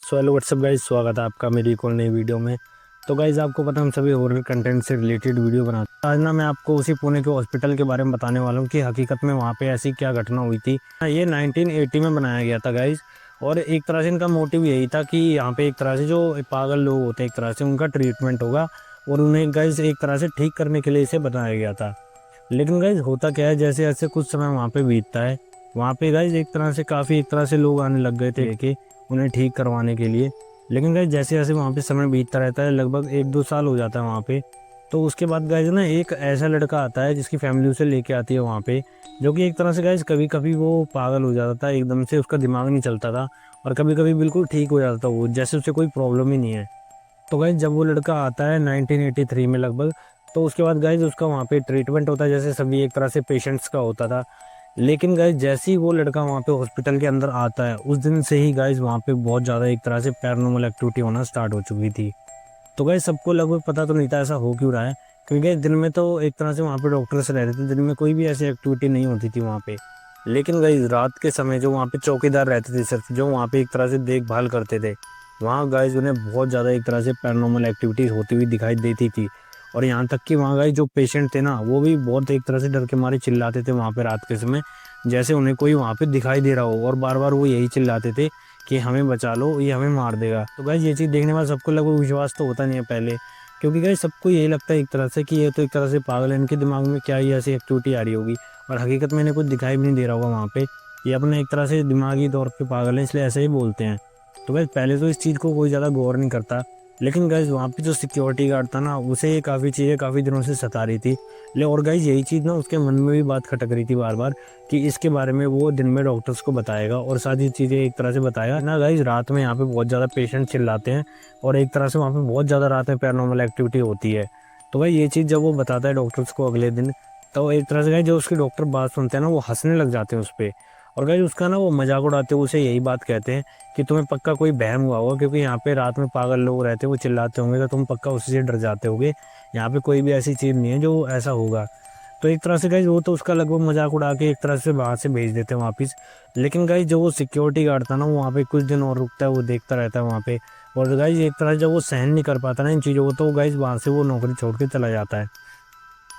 So hello what's up guys, स्वागत है आपका मेरी एक और नई वीडियो में। तो गाइज आपको पता है हम सभी हॉरर कंटेंट से रिलेटेड वीडियो बनाते हैं। आज ना मैं आपको उसी पुणे के हॉस्पिटल के बारे में बताने वाला हूँ कि हकीकत में वहाँ पे ऐसी क्या घटना हुई थी। ये 1980 में बनाया गया था गाइज। और एक तरह से इनका मोटिव यही था कि यहाँ पे एक तरह से जो पागल लोग होते हैं एक तरह से उनका ट्रीटमेंट होगा और उन्हें गाइज एक तरह से ठीक करने के लिए इसे बनाया गया था। लेकिन गाइज होता क्या है, जैसे जैसे कुछ समय वहाँ पे बीतता है, वहाँ पे गाइज एक तरह से काफ़ी एक तरह से लोग आने लग गए थे कि उन्हें ठीक करवाने के लिए। लेकिन गाइज जैसे जैसे वहाँ पे समय बीतता रहता है, लगभग 1-2 साल हो जाता है वहाँ पे। तो उसके बाद गाइज ना एक ऐसा लड़का आता है जिसकी फैमिली उसे लेके आती है वहाँ पे, जो कि एक तरह से गाइज कभी कभी वो पागल हो जाता था, एकदम से उसका दिमाग नहीं चलता था। और कभी कभी बिल्कुल ठीक हो जाता था वो, जैसे उसे कोई प्रॉब्लम ही नहीं है। तो गाइज जब वो लड़का आता है 1983 में लगभग, तो उसके बाद गाइज उसका वहाँ पे ट्रीटमेंट होता है जैसे सभी एक तरह से पेशेंट्स का होता था। लेकिन गाइज जैसे ही वो लड़का वहाँ पे हॉस्पिटल के अंदर आता है, उस दिन से ही गाइज वहाँ पे बहुत ज़्यादा एक तरह से पैरानॉर्मल एक्टिविटी होना स्टार्ट हो चुकी थी। तो गाइज सबको लगभग पता तो नहीं था ऐसा हो क्यों रहा है, क्योंकि दिन में तो एक तरह से वहाँ पे डॉक्टर्स रहते थे, दिन में कोई भी ऐसी एक्टिविटी नहीं होती थी वहाँ पे। लेकिन गाइज रात के समय जो वहाँ पे चौकीदार रहते थे, सिर्फ जो वहाँ पे एक तरह से देखभाल करते थे, वहाँ गाइज उन्हें बहुत ज़्यादा एक तरह से पैरानॉर्मल एक्टिविटीज़ होती हुई दिखाई देती थी। और यहाँ तक कि वहाँ गाइज जो पेशेंट थे ना, वो भी बहुत एक तरह से डर के मारे चिल्लाते थे वहाँ पे रात के समय, जैसे उन्हें कोई वहाँ पे दिखाई दे रहा हो। और बार बार वो यही चिल्लाते थे कि हमें बचा लो, ये हमें मार देगा। तो गाइज ये चीज़ देखने वाला सबको लगभग विश्वास तो होता नहीं है पहले, क्योंकि गाइज सबको यही लगता है एक तरह से कि ये तो एक तरह से पागल है, इनके दिमाग में क्या ही ऐसी एक्टिविटी आ रही होगी। और हकीकत में इन्हें कुछ दिखाई भी नहीं दे रहा होगा वहाँ पे, ये अपने एक तरह से दिमागी तौर पे पागल है, इसलिए ऐसे ही बोलते हैं। तो गाइज पहले तो इस चीज़ को कोई ज़्यादा गौर नहीं करता। लेकिन गाइज वहाँ पे जो सिक्योरिटी गार्ड था ना, उसे ये काफ़ी चीज़ें काफ़ी दिनों से सता रही थी। ले और गाइज यही चीज़ ना उसके मन में भी बात खटक रही थी बार बार कि इसके बारे में वो दिन में डॉक्टर्स को बताएगा और सारी चीज़ें एक तरह से बताएगा ना। गाइज रात में यहाँ पे बहुत ज़्यादा पेशेंट चिल्लाते हैं और एक तरह से वहाँ पे बहुत ज़्यादा रात में पैरानॉर्मल एक्टिविटी होती है। तो भाई ये चीज़ जब वो बताता है डॉक्टर्स को अगले दिन, तो एक तरह से गाइज जो उसके डॉक्टर बात सुनते हैं ना, वो हंसने लग जाते हैं उस पर। और गाइज उसका ना वो मजाक उड़ाते हुए उसे यही बात कहते हैं कि तुम्हें पक्का कोई बहम हुआ होगा, क्योंकि यहाँ पे रात में पागल लोग रहते हैं, वो चिल्लाते होंगे तो तुम पक्का उसी से डर जाते होगे। यहाँ पे कोई भी ऐसी चीज़ नहीं है जो ऐसा होगा। तो एक तरह से गाइज वो तो उसका लगभग मजाक उड़ा के एक तरह से वहाँ से भेज देते हैं वापस। लेकिन गाइज जो वो सिक्योरिटी गार्ड था ना, वो वहाँ पे कुछ दिन और रुकता है, वो देखता रहता है वहाँ पे। और गाइज एक तरह से जब वो सहन नहीं कर पाता ना इन चीज़ों को, तो गाइज वहाँ से वो नौकरी छोड़ के चला जाता है।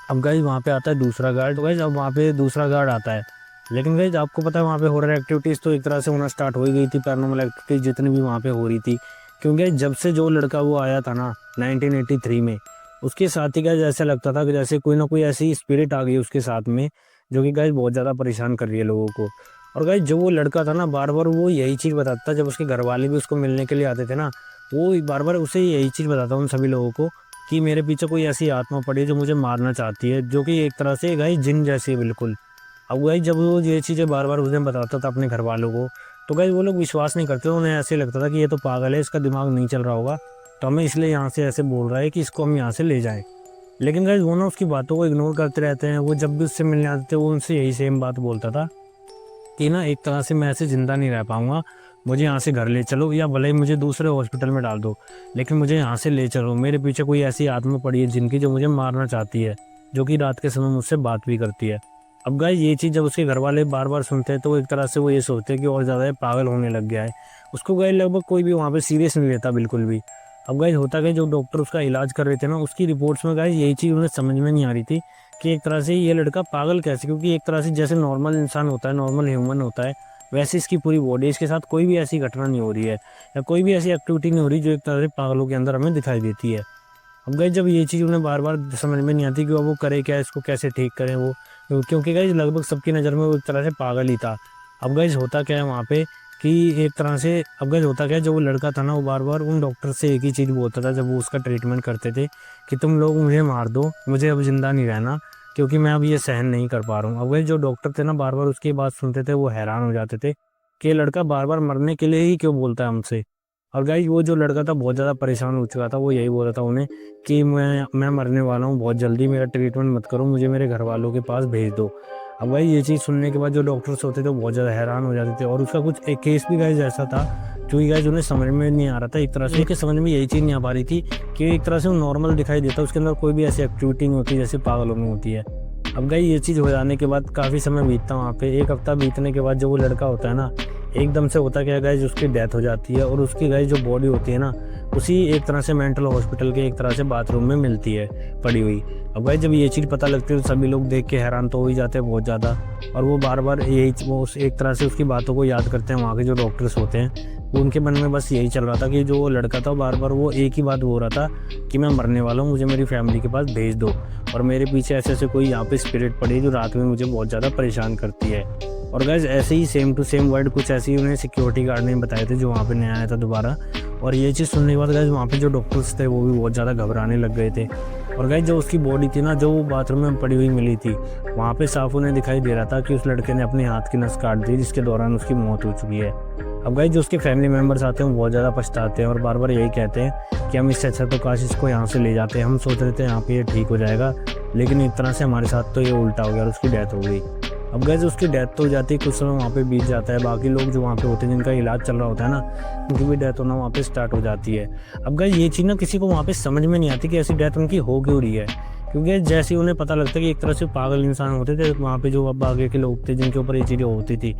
अब गाइज वहाँ पे आता है दूसरा गार्ड। तो गाइज अब वहाँ पे दूसरा गार्ड आता है। लेकिन गाइज आपको पता है वहाँ पे हॉरर एक्टिविटीज़ तो एक तरह से होना स्टार्ट हो ही गई थी, पैरानॉर्मल एक्टिविटीज़ जितनी भी वहाँ पे हो रही थी। क्योंकि जब से जो लड़का वो आया था ना 1983 में, उसके साथ ही गाइज ऐसा लगता था कि जैसे कोई ना कोई ऐसी स्पिरिट आ गई उसके साथ में, जो कि गाइज बहुत ज़्यादा परेशान कर रही है लोगों को। और गाइज जो वो लड़का था ना, बार बार वो यही चीज़ बताता था, जब उसके घर वाले भी उसको मिलने के लिए आते थे ना, वो बार बार उसे यही चीज़ बताता उन सभी लोगों को कि मेरे पीछे कोई ऐसी आत्मा पड़ी है जो मुझे मारना चाहती है, जो कि एक तरह से गाइज जिन जैसी है बिल्कुल। अब गाइज जब वो ये चीज़ें बार बार उसे बताता था अपने घर वालों को, तो गाइज वो लोग विश्वास नहीं करते, उन्हें ऐसे लगता था कि ये तो पागल है, इसका दिमाग नहीं चल रहा होगा, तो हमें इसलिए यहाँ से ऐसे बोल रहा है कि इसको हम यहाँ से ले जाएं। लेकिन गाइज वो ना उसकी बातों को इग्नोर करते रहते हैं। वो जब भी उससे मिलने आते थे, वो उनसे यही सेम बात बोलता था कि ना एक तरह से मैं ऐसे ज़िंदा नहीं रह पाऊँगा, मुझे यहाँ से घर ले चलो, या भले ही मुझे दूसरे हॉस्पिटल में डाल दो, लेकिन मुझे यहाँ से ले चलो। मेरे पीछे कोई ऐसी आत्मा पड़ी है जिनकी, जो मुझे मारना चाहती है, जो कि रात के समय मुझसे बात भी करती है। अब गाइस ये चीज़ जब उसके घर वाले बार बार सुनते हैं, तो एक तरह से वो ये सोचते हैं कि और ज़्यादा पागल होने लग गया है। उसको गाइस लगभग कोई भी वहाँ पे सीरियस नहीं लेता बिल्कुल भी। अब गाइस होता क्या, जो डॉक्टर उसका इलाज कर रहे थे ना, उसकी रिपोर्ट्स में गाइस यही चीज़ उन्हें समझ में नहीं आ रही थी कि एक तरह से ये लड़का पागल कैसे, क्योंकि एक तरह से जैसे नॉर्मल इंसान होता है, नॉर्मल ह्यूमन होता है, वैसे इसकी पूरी बॉडी, इसके साथ कोई भी ऐसी घटना नहीं हो रही है या कोई भी ऐसी एक्टिविटी नहीं हो रही जो एक तरह से पागलों के अंदर हमें दिखाई देती है। अब गाइस जब ये चीज़ उन्हें बार बार समझ में नहीं आती कि अब वो करे क्या, इसको कैसे ठीक करें वो, क्योंकि गाइस लगभग सबकी नज़र में वो एक तरह से पागल ही था। अब गाइस होता क्या है वहाँ पे कि एक तरह से, अब गाइस होता क्या है, जो वो लड़का था ना, वो बार बार उन डॉक्टर से एक ही चीज़ बोलता था जब वो उसका ट्रीटमेंट करते थे कि तुम लोग मुझे मार दो, मुझे अब ज़िंदा नहीं रहना, क्योंकि मैं अब ये सहन नहीं कर पा रहा हूँ। अब गाइस जो डॉक्टर थे ना, बार बार उसकी बात सुनते थे, वो हैरान हो जाते थे कि ये लड़का बार बार मरने के लिए ही क्यों बोलता है हमसे। और गाइस वो जो लड़का था बहुत ज़्यादा परेशान हो चुका था, वो यही बोल रहा था उन्हें कि मैं मरने वाला हूँ बहुत जल्दी, मेरा ट्रीटमेंट मत करो, मुझे मेरे घर वालों के पास भेज दो। अब भाई ये चीज़ सुनने के बाद जो डॉक्टर्स होते थे वो बहुत ज़्यादा हैरान हो जाते थे। और उसका कुछ एक केस भी गाइस ऐसा था जो कि गाइस उन्हें समझ में नहीं आ रहा था, एक तरह से उनके समझ में यही चीज़ नहीं आ पा रही थी कि एक तरह से वो नॉर्मल दिखाई देता, उसके अंदर कोई भी ऐसी एक्टिविटी नहीं होती जैसे पागलों में होती है। अब गाइस ये चीज़ हो जाने के बाद काफ़ी समय बीतता वहाँ पे, 1 हफ्ता बीतने के बाद जो वो लड़का होता है ना, एकदम से होता क्या है गाइज, उसकी डेथ हो जाती है और उसकी गाइज जो बॉडी होती है ना, उसी एक तरह से मेंटल हॉस्पिटल के एक तरह से बाथरूम में मिलती है पड़ी हुई। अब गाइज जब ये चीज़ पता लगती है तो सभी लोग देख के हैरान तो हो ही जाते हैं बहुत ज़्यादा, और वो बार बार यही वो उस एक तरह से उसकी बातों को याद करते हैं। वहाँ के जो डॉक्टर्स होते हैं उनके मन में बस यही चल रहा था कि जो वो लड़का था बार बार वो एक ही बात बोल रहा था कि मैं मरने वाला हूँ, मुझे मेरी फैमिली के पास भेज दो, और मेरे पीछे ऐसे ऐसे कोई यहाँ पे स्पिरिट पड़ी है जो रात में मुझे बहुत ज़्यादा परेशान करती है। और गाइज ऐसे ही सेम टू सेम वर्ड कुछ ऐसे ही उन्हें सिक्योरिटी गार्ड ने बताए थे जो वहाँ पे नया आया था दोबारा। और ये चीज़ सुनने के बाद गाइज वहाँ पे जो डॉक्टर्स थे वो भी बहुत ज़्यादा घबराने लग गए थे। और गाइज जो उसकी बॉडी थी ना, जो वो बाथरूम में पड़ी हुई मिली थी, वहाँ पे साफ उन्हें दिखाई दे रहा था कि उस लड़के ने अपने हाथ की नस काट दी, जिसके दौरान उसकी मौत हो चुकी है। अब गाइज जो उसके फैमिली मेम्बर्स आते हैं वो बहुत ज़्यादा पछताते हैं और बार बार यही कहते हैं कि हम इससे अच्छा तो काश इसको यहाँ से ले जाते हैं, हम सोच रहे थे यहाँ पे ये ठीक हो जाएगा, लेकिन एक तरह से हमारे साथ तो ये उल्टा हो गया और उसकी डेथ हो गई। अब गाइज उसकी डेथ तो हो जाती है, कुछ समय वहाँ पे बीत जाता है, बाकी लोग जो वहाँ पे होते हैं जिनका इलाज चल रहा होता है ना, उनकी भी डेथ होना वहाँ पे स्टार्ट हो जाती है। अब गाइज ये चीज़ ना किसी को वहाँ पे समझ में नहीं आती कि ऐसी डेथ उनकी हो क्यों रही है, क्योंकि जैसे ही उन्हें पता लगता है कि एक तरह से पागल इंसान होते थे वहाँ पे जो अब आगे के लोग थे जिनके ऊपर ये चीज़ें होती थी,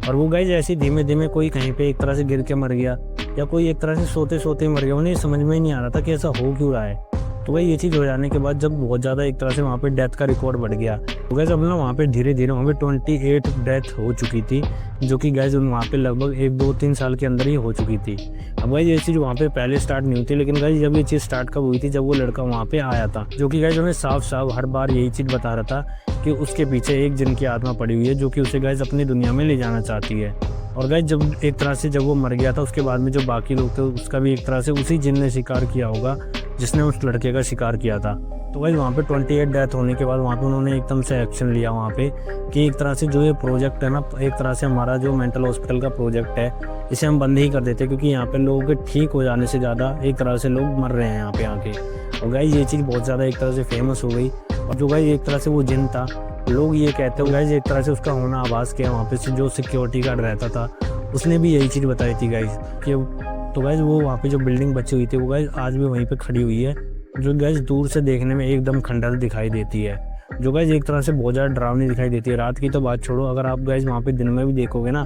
और वो गाइज ऐसे धीमे धीमे कोई कहीं पे एक तरह से गिर के मर गया या कोई एक तरह से सोते सोते मर गया, उन्हें समझ में ही नहीं आ रहा था कि ऐसा हो क्यों रहा है। तो भाई ये चीज़ हो जाने के बाद जब बहुत ज़्यादा एक तरह से वहाँ पे डेथ का रिकॉर्ड बढ़ गया, तो गैस अब ना वहाँ पे धीरे धीरे वहाँ पे 28 डेथ हो चुकी थी, जो कि गैस वहाँ पे लगभग 1-2-3 साल के अंदर ही हो चुकी थी। अब गैस ये चीज़ वहाँ पे पहले स्टार्ट नहीं हुई थी, लेकिन गैस जब ये चीज़ स्टार्ट कब हुई थी, जब वो लड़का वहाँ पे आया था, जो कि गैस उन्हें साफ साफ हर बार यही चीज़ बता रहा था कि उसके पीछे एक जिन की आत्मा पड़ी हुई है जो कि उसे गैस अपनी दुनिया में ले जाना चाहती है। और गाइस जब एक तरह से जब वो मर गया था उसके बाद में जो बाकी लोग थे उसका भी एक तरह से उसी जिन ने शिकार किया होगा जिसने उस लड़के का शिकार किया था। तो गाइस वहाँ पे 28 डेथ होने के बाद वहाँ पे उन्होंने एकदम से एक्शन लिया वहाँ पे कि एक तरह से जो ये प्रोजेक्ट है ना, एक तरह से हमारा जो मेंटल हॉस्पिटल का प्रोजेक्ट है इसे हम बंद ही कर देते, क्योंकि यहाँ पे लोगों के ठीक हो जाने से ज़्यादा एक तरह से लोग मर रहे हैं यहाँ पे आके। और गाइस ये चीज़ बहुत ज़्यादा एक तरह से फेमस हो गई, और जो गाइस एक तरह से वो जिन था, लोग ये कहते हो गाइस एक तरह से उसका होना आभास किया वहाँ पे जो सिक्योरिटी गार्ड रहता था उसने भी यही चीज़ बताई थी गाइस कि तो गाइस वो वहाँ पे जो बिल्डिंग बची हुई थी वो गाइस आज भी वहीं पे खड़ी हुई है, जो गाइस दूर से देखने में एकदम खंडहर दिखाई देती है, जो गाइस एक तरह से बहुत ज़्यादा डरावनी दिखाई देती है। रात की तो बात छोड़ो, अगर आप गाइस वहाँ पे दिन में भी देखोगे ना,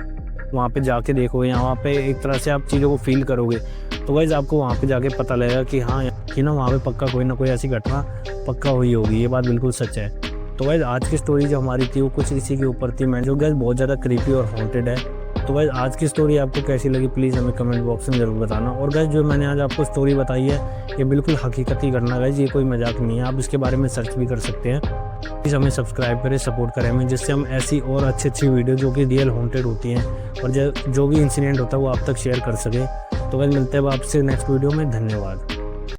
वहाँ पे जाके देखोगे या वहाँ पे एक तरह से आप चीज़ों को फील करोगे, तो गाइस आपको वहाँ पे जाके पता लगेगा कि हाँ कि ना वहाँ पे पक्का कोई ना कोई ऐसी घटना पक्का हुई होगी, ये बात बिल्कुल सच है। तो गाइस आज की स्टोरी जो हमारी थी वो कुछ इसी के ऊपर थी, मैं जो गाइस बहुत ज़्यादा क्रीपी और हॉन्टेड है। तो गाइस आज की स्टोरी आपको कैसी लगी प्लीज़ हमें कमेंट बॉक्स में ज़रूर बताना। और गाइस जो मैंने आज आपको स्टोरी बताई है ये बिल्कुल हकीकती घटना गाइस, ये कोई मजाक नहीं है, आप इसके बारे में सर्च भी कर सकते हैं। प्लीज़ हमें सब्सक्राइब करें, सपोर्ट करें हमें, जिससे हम ऐसी और अच्छी वीडियो जो कि रियल हॉन्टेड होती हैं और जो भी इंसिडेंट होता है वो आप तक शेयर कर सकें। तो गाइस मिलते हैं आपसे नेक्स्ट वीडियो में, धन्यवाद।